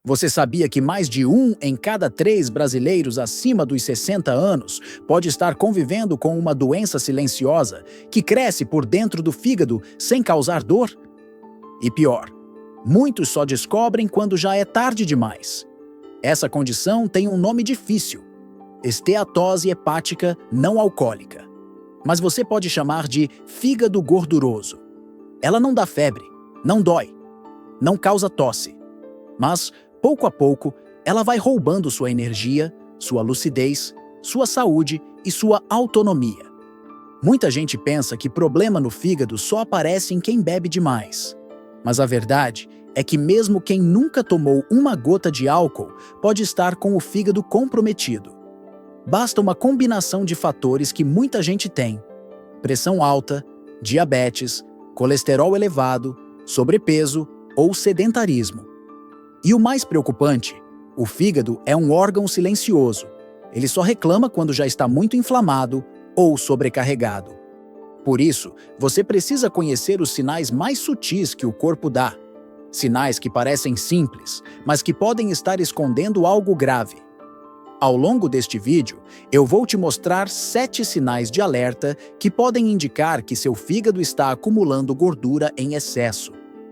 Você sabia que mais de 1 em cada 3 brasileiros acima dos 60 anos pode estar convivendo com uma doença silenciosa que cresce por dentro do fígado sem causar dor? E pior, muitos só descobrem quando já é tarde demais. Essa condição tem um nome difícil: esteatose hepática não alcoólica. Mas você pode chamar de fígado gorduroso. Ela não dá febre, não dói, não causa tosse. Mas, pouco a pouco, ela vai roubando sua energia, sua lucidez, sua saúde e sua autonomia. Muita gente pensa que problema no fígado só aparece em quem bebe demais. Mas a verdade é que mesmo quem nunca tomou uma gota de álcool pode estar com o fígado comprometido. Basta uma combinação de fatores que muita gente tem: pressão alta, diabetes, colesterol elevado, sobrepeso ou sedentarismo. E o mais preocupante, o fígado é um órgão silencioso. Ele só reclama quando já está muito inflamado ou sobrecarregado. Por isso, você precisa conhecer os sinais mais sutis que o corpo dá. Sinais que parecem simples, mas que podem estar escondendo algo grave. Ao longo deste vídeo, eu vou te mostrar 7 sinais de alerta que podem indicar que seu fígado está acumulando gordura em excesso.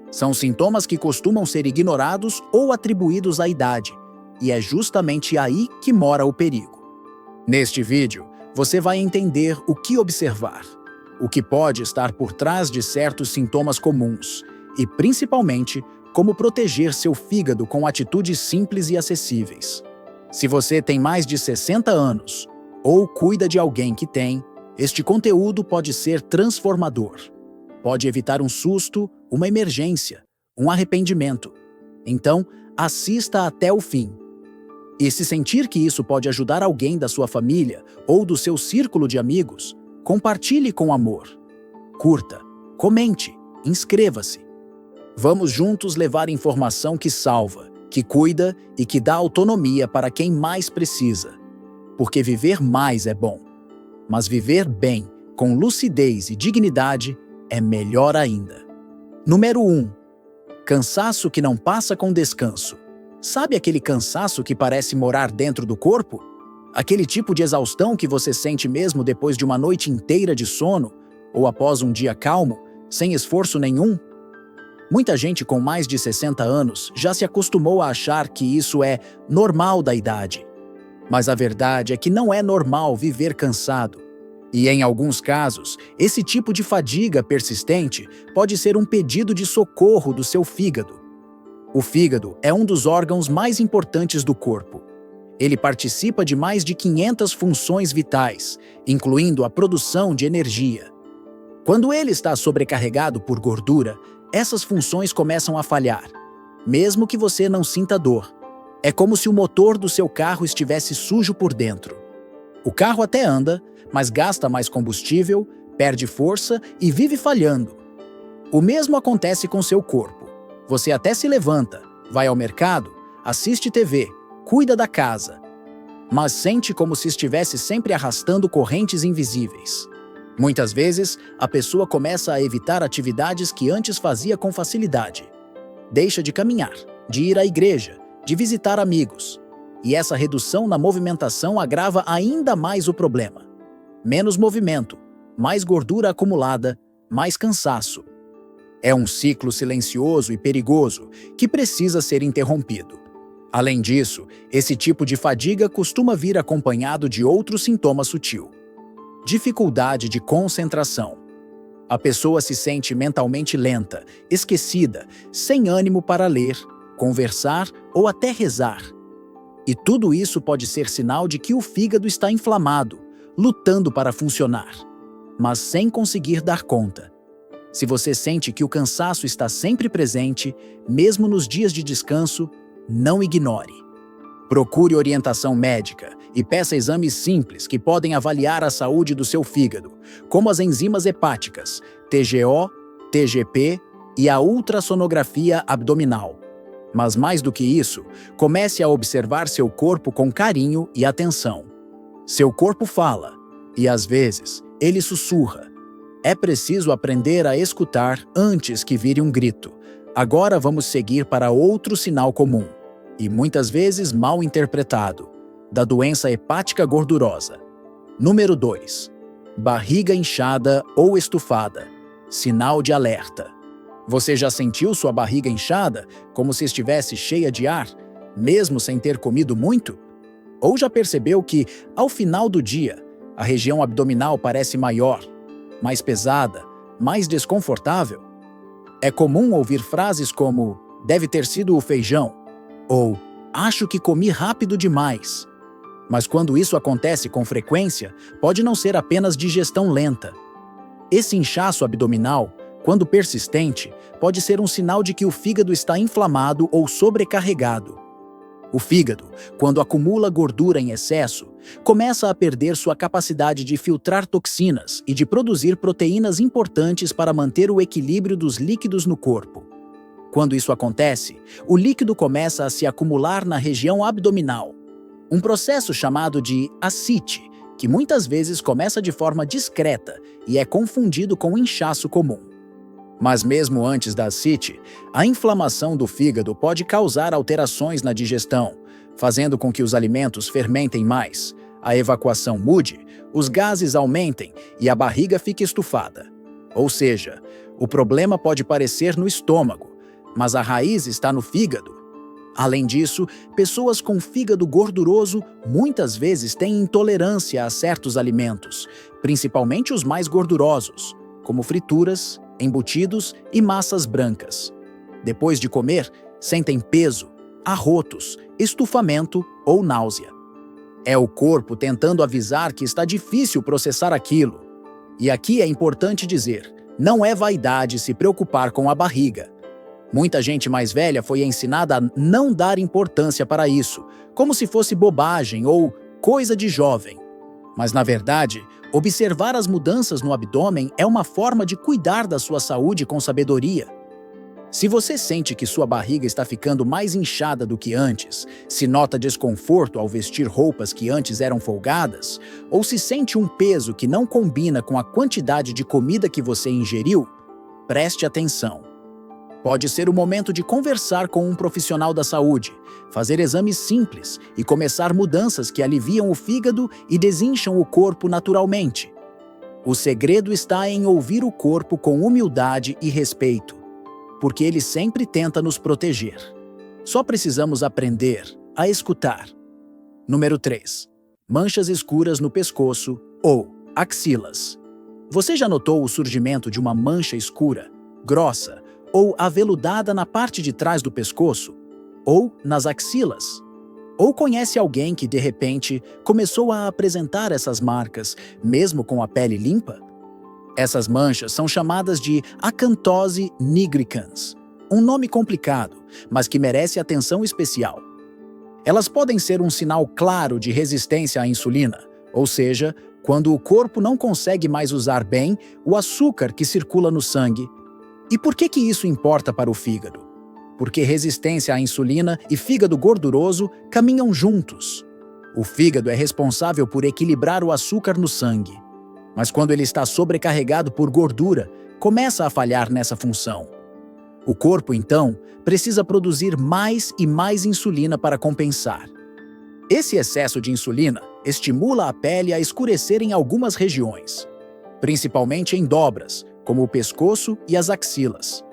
São sintomas que costumam ser ignorados ou atribuídos à idade, e é justamente aí que mora o perigo. Neste vídeo, você vai entender o que observar, o que pode estar por trás de certos sintomas comuns e, principalmente, como proteger seu fígado com atitudes simples e acessíveis. Se você tem mais de 60 anos ou cuida de alguém que tem, este conteúdo pode ser transformador. Pode evitar um susto, uma emergência, um arrependimento. Então, assista até o fim. E se sentir que isso pode ajudar alguém da sua família ou do seu círculo de amigos, compartilhe com amor. Curta, comente, inscreva-se. Vamos juntos levar informação que salva, que cuida e que dá autonomia para quem mais precisa. Porque viver mais é bom, mas viver bem, com lucidez e dignidade, é melhor ainda. Número 1. Cansaço que não passa com descanso. Sabe aquele cansaço que parece morar dentro do corpo? Aquele tipo de exaustão que você sente mesmo depois de uma noite inteira de sono ou após um dia calmo, sem esforço nenhum? Muita gente com mais de 60 anos já se acostumou a achar que isso é normal da idade. Mas a verdade é que não é normal viver cansado. E em alguns casos, esse tipo de fadiga persistente pode ser um pedido de socorro do seu fígado. O fígado é um dos órgãos mais importantes do corpo. Ele participa de mais de 500 funções vitais, incluindo a produção de energia. Quando ele está sobrecarregado por gordura, essas funções começam a falhar, mesmo que você não sinta dor. É como se o motor do seu carro estivesse sujo por dentro. O carro até anda, mas gasta mais combustível, perde força e vive falhando. O mesmo acontece com seu corpo. Você até se levanta, vai ao mercado, assiste TV, cuida da casa, mas sente como se estivesse sempre arrastando correntes invisíveis. Muitas vezes, a pessoa começa a evitar atividades que antes fazia com facilidade. Deixa de caminhar, de ir à igreja, de visitar amigos. E essa redução na movimentação agrava ainda mais o problema. Menos movimento, mais gordura acumulada, mais cansaço. É um ciclo silencioso e perigoso que precisa ser interrompido. Além disso, esse tipo de fadiga costuma vir acompanhado de outro sintoma sutil: dificuldade de concentração. A pessoa se sente mentalmente lenta, esquecida, sem ânimo para ler, conversar ou até rezar. E tudo isso pode ser sinal de que o fígado está inflamado, lutando para funcionar, mas sem conseguir dar conta. Se você sente que o cansaço está sempre presente, mesmo nos dias de descanso, não ignore. Procure orientação médica e peça exames simples que podem avaliar a saúde do seu fígado, como as enzimas hepáticas, TGO, TGP e a ultrassonografia abdominal. Mas mais do que isso, comece a observar seu corpo com carinho e atenção. Seu corpo fala, e às vezes ele sussurra. É preciso aprender a escutar antes que vire um grito. Agora vamos seguir para outro sinal comum: e muitas vezes mal interpretado, da doença hepática gordurosa. Número 2. Barriga inchada ou estufada. Sinal de alerta. Você já sentiu sua barriga inchada, como se estivesse cheia de ar, mesmo sem ter comido muito? Ou já percebeu que, ao final do dia, a região abdominal parece maior, mais pesada, mais desconfortável? É comum ouvir frases como "deve ter sido o feijão" ou "acho que comi rápido demais". Mas quando isso acontece com frequência, pode não ser apenas digestão lenta. Esse inchaço abdominal, quando persistente, pode ser um sinal de que o fígado está inflamado ou sobrecarregado. O fígado, quando acumula gordura em excesso, começa a perder sua capacidade de filtrar toxinas e de produzir proteínas importantes para manter o equilíbrio dos líquidos no corpo. Quando isso acontece, o líquido começa a se acumular na região abdominal. Um processo chamado de ascite, que muitas vezes começa de forma discreta e é confundido com inchaço comum. Mas mesmo antes da ascite, a inflamação do fígado pode causar alterações na digestão, fazendo com que os alimentos fermentem mais, a evacuação mude, os gases aumentem e a barriga fique estufada. Ou seja, o problema pode parecer no estômago, mas a raiz está no fígado. Além disso, pessoas com fígado gorduroso muitas vezes têm intolerância a certos alimentos, principalmente os mais gordurosos, como frituras, embutidos e massas brancas. Depois de comer, sentem peso, arrotos, estufamento ou náusea. É o corpo tentando avisar que está difícil processar aquilo. E aqui é importante dizer, não é vaidade se preocupar com a barriga. Muita gente mais velha foi ensinada a não dar importância para isso, como se fosse bobagem ou coisa de jovem. Mas, na verdade, observar as mudanças no abdômen é uma forma de cuidar da sua saúde com sabedoria. Se você sente que sua barriga está ficando mais inchada do que antes, se nota desconforto ao vestir roupas que antes eram folgadas, ou se sente um peso que não combina com a quantidade de comida que você ingeriu, preste atenção. Pode ser o momento de conversar com um profissional da saúde, fazer exames simples e começar mudanças que aliviam o fígado e desincham o corpo naturalmente. O segredo está em ouvir o corpo com humildade e respeito, porque ele sempre tenta nos proteger. Só precisamos aprender a escutar. Número 3. Manchas escuras no pescoço ou axilas. Você já notou o surgimento de uma mancha escura, grossa, ou aveludada na parte de trás do pescoço, ou nas axilas? Ou conhece alguém que, de repente, começou a apresentar essas marcas, mesmo com a pele limpa? Essas manchas são chamadas de acantose nigricans, um nome complicado, mas que merece atenção especial. Elas podem ser um sinal claro de resistência à insulina, ou seja, quando o corpo não consegue mais usar bem o açúcar que circula no sangue. E por que isso importa para o fígado? Porque resistência à insulina e fígado gorduroso caminham juntos. O fígado é responsável por equilibrar o açúcar no sangue. Mas quando ele está sobrecarregado por gordura, começa a falhar nessa função. O corpo, então, precisa produzir mais e mais insulina para compensar. Esse excesso de insulina estimula a pele a escurecer em algumas regiões, principalmente em dobras, como o pescoço e as axilas.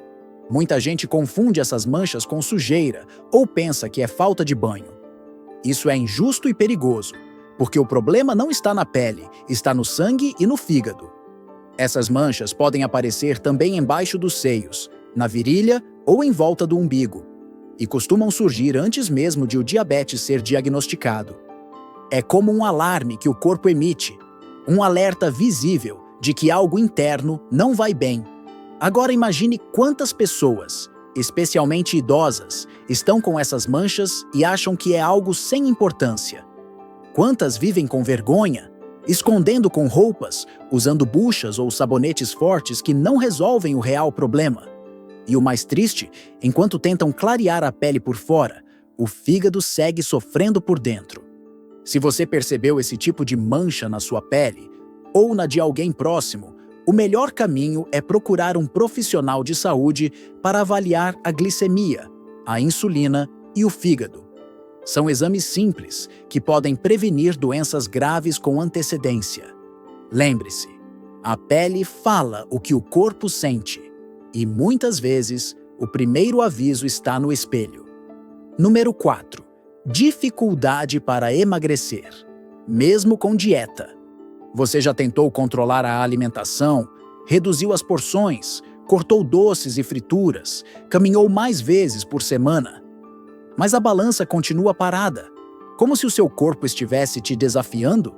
Muita gente confunde essas manchas com sujeira ou pensa que é falta de banho. Isso é injusto e perigoso, porque o problema não está na pele, está no sangue e no fígado. Essas manchas podem aparecer também embaixo dos seios, na virilha ou em volta do umbigo, e costumam surgir antes mesmo de o diabetes ser diagnosticado. É como um alarme que o corpo emite, um alerta visível de que algo interno não vai bem. Agora imagine quantas pessoas, especialmente idosas, estão com essas manchas e acham que é algo sem importância. Quantas vivem com vergonha, escondendo com roupas, usando buchas ou sabonetes fortes que não resolvem o real problema. E o mais triste, enquanto tentam clarear a pele por fora, o fígado segue sofrendo por dentro. Se você percebeu esse tipo de mancha na sua pele, ou na de alguém próximo, o melhor caminho é procurar um profissional de saúde para avaliar a glicemia, a insulina e o fígado. São exames simples que podem prevenir doenças graves com antecedência. Lembre-se, a pele fala o que o corpo sente, e muitas vezes o primeiro aviso está no espelho. Número 4. Dificuldade para emagrecer, mesmo com dieta. Você já tentou controlar a alimentação, reduziu as porções, cortou doces e frituras, caminhou mais vezes por semana? Mas a balança continua parada, como se o seu corpo estivesse te desafiando?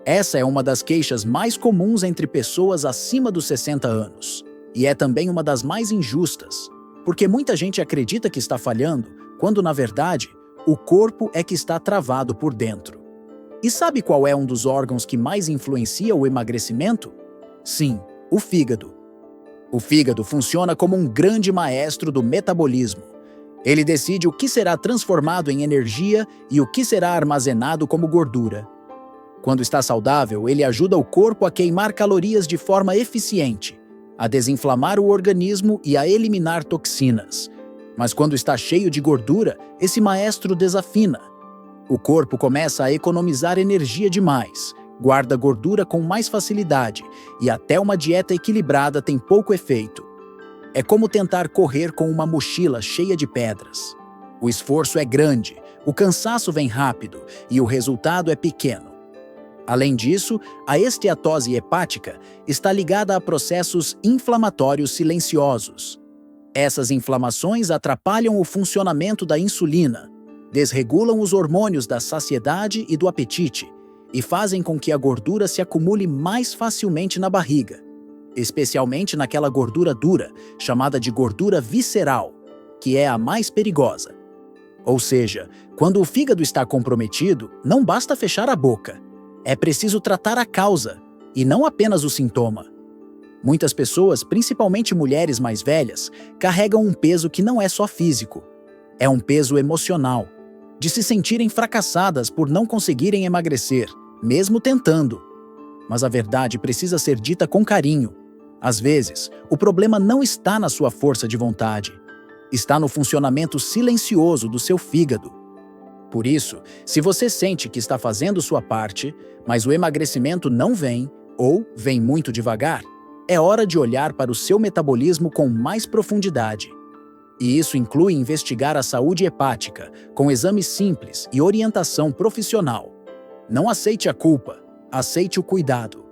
Essa é uma das queixas mais comuns entre pessoas acima dos 60 anos. E é também uma das mais injustas, porque muita gente acredita que está falhando, quando, na verdade, o corpo é que está travado por dentro. E sabe qual é um dos órgãos que mais influencia o emagrecimento? Sim, o fígado. O fígado funciona como um grande maestro do metabolismo. Ele decide o que será transformado em energia e o que será armazenado como gordura. Quando está saudável, ele ajuda o corpo a queimar calorias de forma eficiente, a desinflamar o organismo e a eliminar toxinas. Mas quando está cheio de gordura, esse maestro desafina. O corpo começa a economizar energia demais, guarda gordura com mais facilidade e até uma dieta equilibrada tem pouco efeito. É como tentar correr com uma mochila cheia de pedras. O esforço é grande, o cansaço vem rápido e o resultado é pequeno. Além disso, a esteatose hepática está ligada a processos inflamatórios silenciosos. Essas inflamações atrapalham o funcionamento da insulina, desregulam os hormônios da saciedade e do apetite e fazem com que a gordura se acumule mais facilmente na barriga, especialmente naquela gordura dura, chamada de gordura visceral, que é a mais perigosa. Ou seja, quando o fígado está comprometido, não basta fechar a boca. É preciso tratar a causa, e não apenas o sintoma. Muitas pessoas, principalmente mulheres mais velhas, carregam um peso que não é só físico. É um peso emocional, de se sentirem fracassadas por não conseguirem emagrecer, mesmo tentando. Mas a verdade precisa ser dita com carinho. Às vezes, o problema não está na sua força de vontade. Está no funcionamento silencioso do seu fígado. Por isso, se você sente que está fazendo sua parte, mas o emagrecimento não vem, ou vem muito devagar, é hora de olhar para o seu metabolismo com mais profundidade. E isso inclui investigar a saúde hepática, com exames simples e orientação profissional. Não aceite a culpa, aceite o cuidado.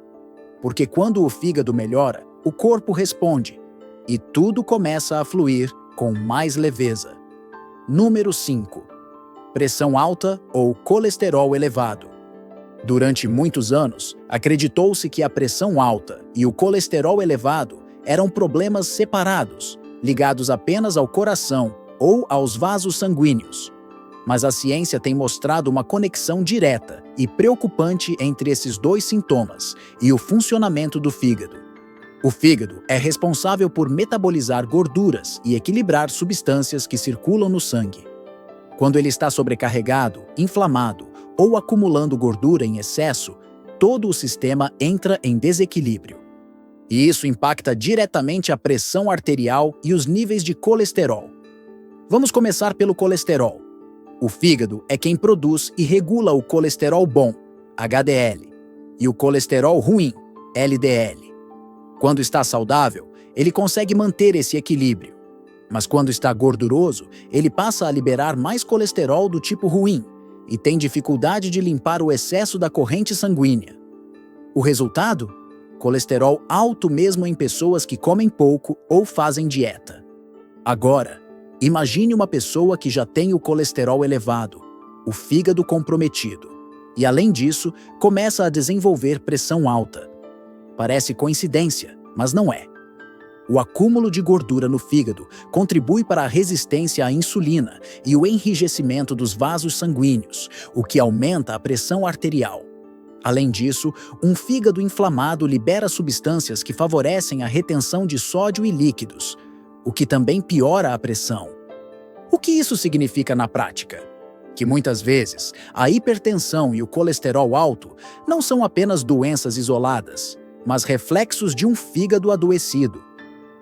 Porque quando o fígado melhora, o corpo responde, e tudo começa a fluir com mais leveza. Número 5. Pressão alta ou colesterol elevado. Durante muitos anos, acreditou-se que a pressão alta e o colesterol elevado eram problemas separados, ligados apenas ao coração ou aos vasos sanguíneos. Mas a ciência tem mostrado uma conexão direta e preocupante entre esses dois sintomas e o funcionamento do fígado. O fígado é responsável por metabolizar gorduras e equilibrar substâncias que circulam no sangue. Quando ele está sobrecarregado, inflamado ou acumulando gordura em excesso, todo o sistema entra em desequilíbrio. E isso impacta diretamente a pressão arterial e os níveis de colesterol. Vamos começar pelo colesterol. O fígado é quem produz e regula o colesterol bom, HDL, e o colesterol ruim, LDL. Quando está saudável, ele consegue manter esse equilíbrio. Mas quando está gorduroso, ele passa a liberar mais colesterol do tipo ruim e tem dificuldade de limpar o excesso da corrente sanguínea. O resultado? Colesterol alto mesmo em pessoas que comem pouco ou fazem dieta. Agora, imagine uma pessoa que já tem o colesterol elevado, o fígado comprometido, e além disso, começa a desenvolver pressão alta. Parece coincidência, mas não é. O acúmulo de gordura no fígado contribui para a resistência à insulina e o enrijecimento dos vasos sanguíneos, o que aumenta a pressão arterial. Além disso, um fígado inflamado libera substâncias que favorecem a retenção de sódio e líquidos, o que também piora a pressão. O que isso significa na prática? Que muitas vezes a hipertensão e o colesterol alto não são apenas doenças isoladas, mas reflexos de um fígado adoecido.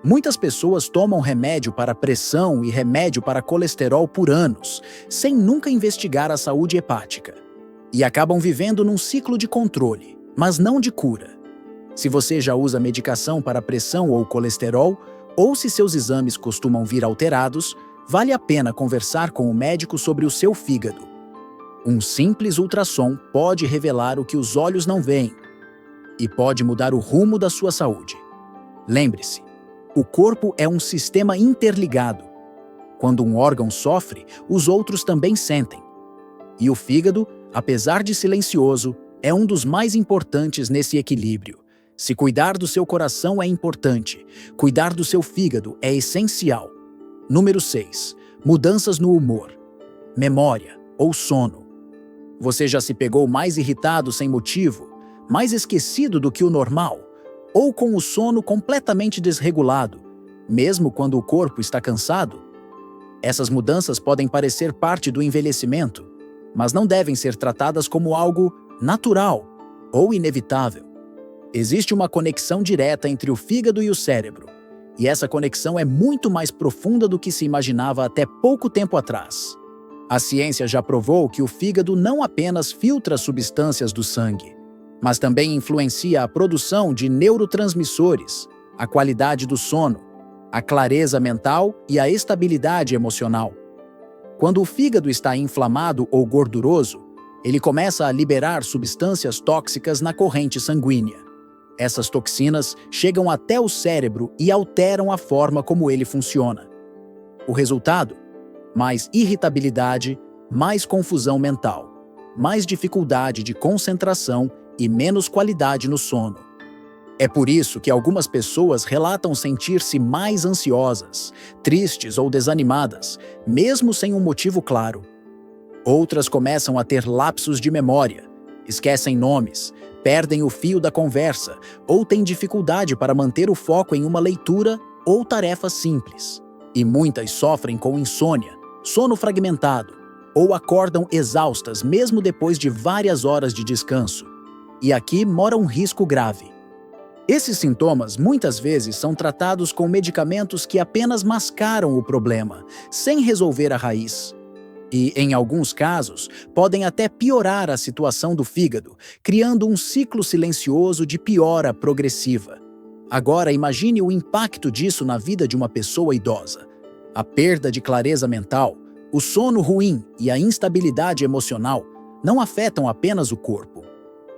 Muitas pessoas tomam remédio para pressão e remédio para colesterol por anos, sem nunca investigar a saúde hepática. E acabam vivendo num ciclo de controle, mas não de cura. Se você já usa medicação para pressão ou colesterol, ou se seus exames costumam vir alterados, vale a pena conversar com o médico sobre o seu fígado. Um simples ultrassom pode revelar o que os olhos não veem e pode mudar o rumo da sua saúde. Lembre-se, o corpo é um sistema interligado. Quando um órgão sofre, os outros também sentem. E o fígado, apesar de silencioso, é um dos mais importantes nesse equilíbrio. Se cuidar do seu coração é importante, cuidar do seu fígado é essencial. Número 6. Mudanças no humor, memória ou sono. Você já se pegou mais irritado sem motivo, mais esquecido do que o normal, ou com o sono completamente desregulado, mesmo quando o corpo está cansado? Essas mudanças podem parecer parte do envelhecimento, mas não devem ser tratadas como algo natural ou inevitável. Existe uma conexão direta entre o fígado e o cérebro, e essa conexão é muito mais profunda do que se imaginava até pouco tempo atrás. A ciência já provou que o fígado não apenas filtra substâncias do sangue, mas também influencia a produção de neurotransmissores, a qualidade do sono, a clareza mental e a estabilidade emocional. Quando o fígado está inflamado ou gorduroso, ele começa a liberar substâncias tóxicas na corrente sanguínea. Essas toxinas chegam até o cérebro e alteram a forma como ele funciona. O resultado? Mais irritabilidade, mais confusão mental, mais dificuldade de concentração e menos qualidade no sono. É por isso que algumas pessoas relatam sentir-se mais ansiosas, tristes ou desanimadas, mesmo sem um motivo claro. Outras começam a ter lapsos de memória, esquecem nomes, perdem o fio da conversa ou têm dificuldade para manter o foco em uma leitura ou tarefa simples. E muitas sofrem com insônia, sono fragmentado ou acordam exaustas mesmo depois de várias horas de descanso. E aqui mora um risco grave. Esses sintomas muitas vezes são tratados com medicamentos que apenas mascaram o problema, sem resolver a raiz. E, em alguns casos, podem até piorar a situação do fígado, criando um ciclo silencioso de piora progressiva. Agora, imagine o impacto disso na vida de uma pessoa idosa. A perda de clareza mental, o sono ruim e a instabilidade emocional não afetam apenas o corpo.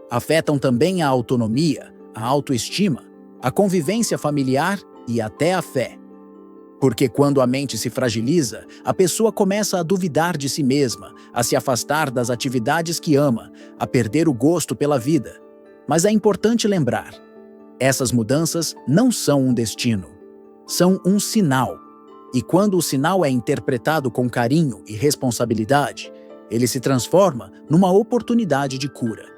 Afetam também a autonomia, a autoestima, a convivência familiar e até a fé. Porque quando a mente se fragiliza, a pessoa começa a duvidar de si mesma, a se afastar das atividades que ama, a perder o gosto pela vida. Mas é importante lembrar, essas mudanças não são um destino, são um sinal. E quando o sinal é interpretado com carinho e responsabilidade, ele se transforma numa oportunidade de cura.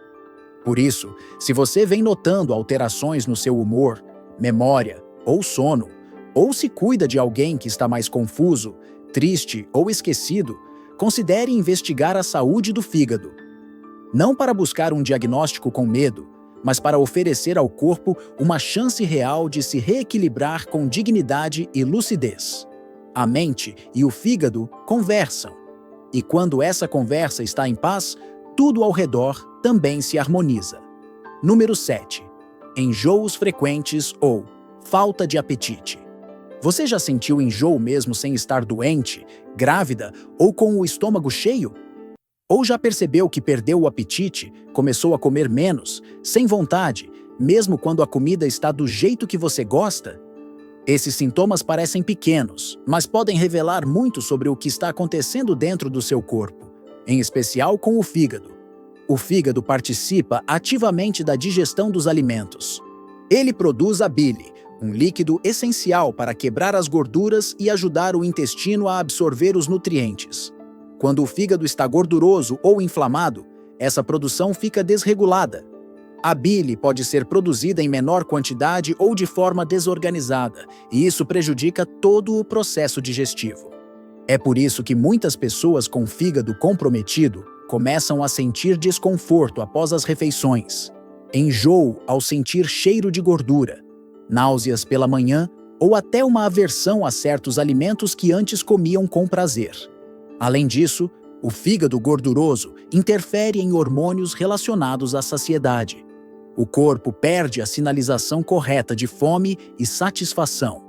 Por isso, se você vem notando alterações no seu humor, memória ou sono, ou se cuida de alguém que está mais confuso, triste ou esquecido, considere investigar a saúde do fígado. Não para buscar um diagnóstico com medo, mas para oferecer ao corpo uma chance real de se reequilibrar com dignidade e lucidez. A mente e o fígado conversam, e quando essa conversa está em paz, tudo ao redor também se harmoniza. Número 7. Enjoos frequentes ou falta de apetite. Você já sentiu enjoo mesmo sem estar doente, grávida ou com o estômago cheio? Ou já percebeu que perdeu o apetite, começou a comer menos, sem vontade, mesmo quando a comida está do jeito que você gosta? Esses sintomas parecem pequenos, mas podem revelar muito sobre o que está acontecendo dentro do seu corpo, em especial com o fígado. O fígado participa ativamente da digestão dos alimentos. Ele produz a bile, um líquido essencial para quebrar as gorduras e ajudar o intestino a absorver os nutrientes. Quando o fígado está gorduroso ou inflamado, essa produção fica desregulada. A bile pode ser produzida em menor quantidade ou de forma desorganizada, e isso prejudica todo o processo digestivo. É por isso que muitas pessoas com fígado comprometido começam a sentir desconforto após as refeições, enjoo ao sentir cheiro de gordura, náuseas pela manhã ou até uma aversão a certos alimentos que antes comiam com prazer. Além disso, o fígado gorduroso interfere em hormônios relacionados à saciedade. O corpo perde a sinalização correta de fome e satisfação.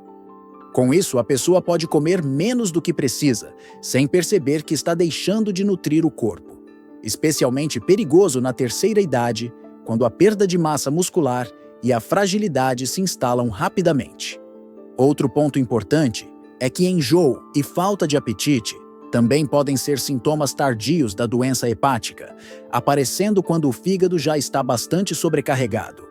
Com isso, a pessoa pode comer menos do que precisa, sem perceber que está deixando de nutrir o corpo. Especialmente perigoso na terceira idade, quando a perda de massa muscular e a fragilidade se instalam rapidamente. Outro ponto importante é que enjoo e falta de apetite também podem ser sintomas tardios da doença hepática, aparecendo quando o fígado já está bastante sobrecarregado.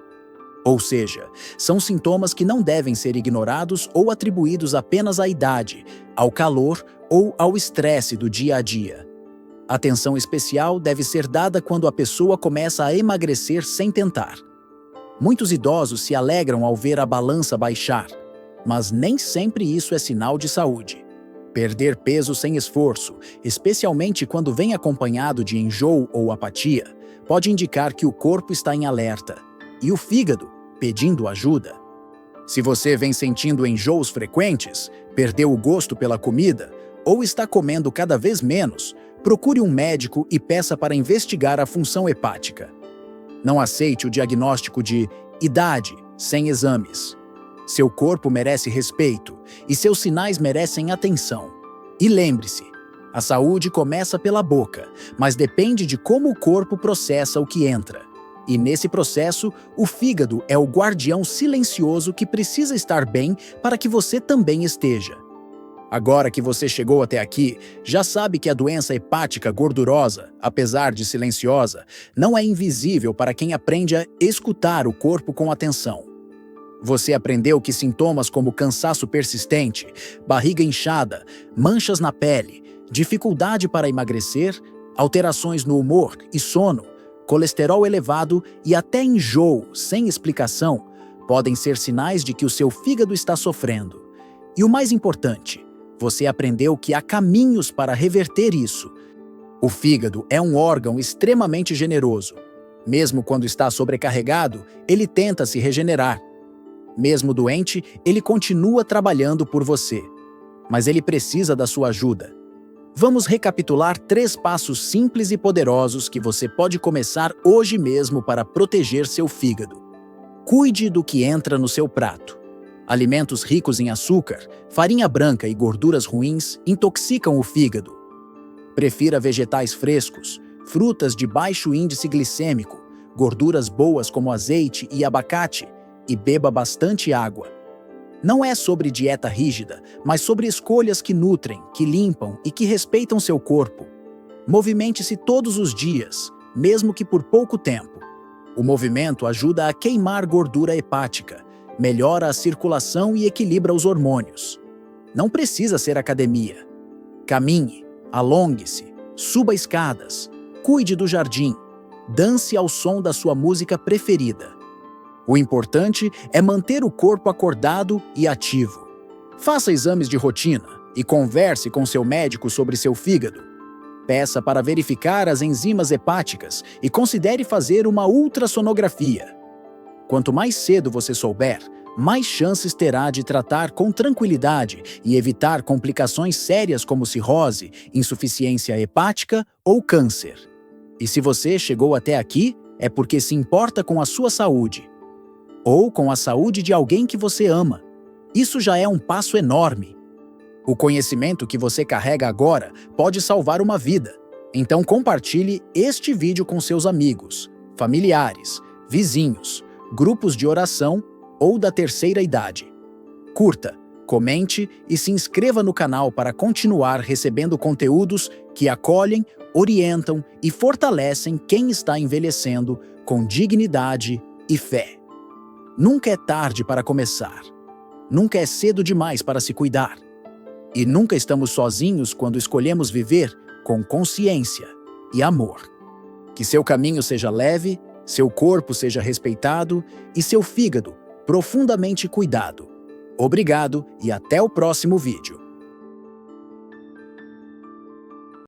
Ou seja, são sintomas que não devem ser ignorados ou atribuídos apenas à idade, ao calor ou ao estresse do dia a dia. Atenção especial deve ser dada quando a pessoa começa a emagrecer sem tentar. Muitos idosos se alegram ao ver a balança baixar, mas nem sempre isso é sinal de saúde. Perder peso sem esforço, especialmente quando vem acompanhado de enjoo ou apatia, pode indicar que o corpo está em alerta e o fígado pedindo ajuda. Se você vem sentindo enjoos frequentes, perdeu o gosto pela comida ou está comendo cada vez menos, procure um médico e peça para investigar a função hepática. Não aceite o diagnóstico de idade sem exames. Seu corpo merece respeito e seus sinais merecem atenção. E lembre-se, a saúde começa pela boca, mas depende de como o corpo processa o que entra. E nesse processo, o fígado é o guardião silencioso que precisa estar bem para que você também esteja. Agora que você chegou até aqui, já sabe que a doença hepática gordurosa, apesar de silenciosa, não é invisível para quem aprende a escutar o corpo com atenção. Você aprendeu que sintomas como cansaço persistente, barriga inchada, manchas na pele, dificuldade para emagrecer, alterações no humor e sono, colesterol elevado e até enjoo sem explicação podem ser sinais de que o seu fígado está sofrendo. E o mais importante, você aprendeu que há caminhos para reverter isso. O fígado é um órgão extremamente generoso. Mesmo quando está sobrecarregado, ele tenta se regenerar. Mesmo doente, ele continua trabalhando por você. Mas ele precisa da sua ajuda. Vamos recapitular 3 passos simples e poderosos que você pode começar hoje mesmo para proteger seu fígado. Cuide do que entra no seu prato. Alimentos ricos em açúcar, farinha branca e gorduras ruins intoxicam o fígado. Prefira vegetais frescos, frutas de baixo índice glicêmico, gorduras boas como azeite e abacate, e beba bastante água. Não é sobre dieta rígida, mas sobre escolhas que nutrem, que limpam e que respeitam seu corpo. Movimente-se todos os dias, mesmo que por pouco tempo. O movimento ajuda a queimar gordura hepática, melhora a circulação e equilibra os hormônios. Não precisa ser academia. Caminhe, alongue-se, suba escadas, cuide do jardim, dance ao som da sua música preferida. O importante é manter o corpo acordado e ativo. Faça exames de rotina e converse com seu médico sobre seu fígado. Peça para verificar as enzimas hepáticas e considere fazer uma ultrassonografia. Quanto mais cedo você souber, mais chances terá de tratar com tranquilidade e evitar complicações sérias como cirrose, insuficiência hepática ou câncer. E se você chegou até aqui, é porque se importa com a sua saúde. Ou com a saúde de alguém que você ama. Isso já é um passo enorme. O conhecimento que você carrega agora pode salvar uma vida. Então compartilhe este vídeo com seus amigos, familiares, vizinhos, grupos de oração ou da terceira idade. Curta, comente e se inscreva no canal para continuar recebendo conteúdos que acolhem, orientam e fortalecem quem está envelhecendo com dignidade e fé. Nunca é tarde para começar. Nunca é cedo demais para se cuidar. E nunca estamos sozinhos quando escolhemos viver com consciência e amor. Que seu caminho seja leve, seu corpo seja respeitado e seu fígado profundamente cuidado. Obrigado e até o próximo vídeo.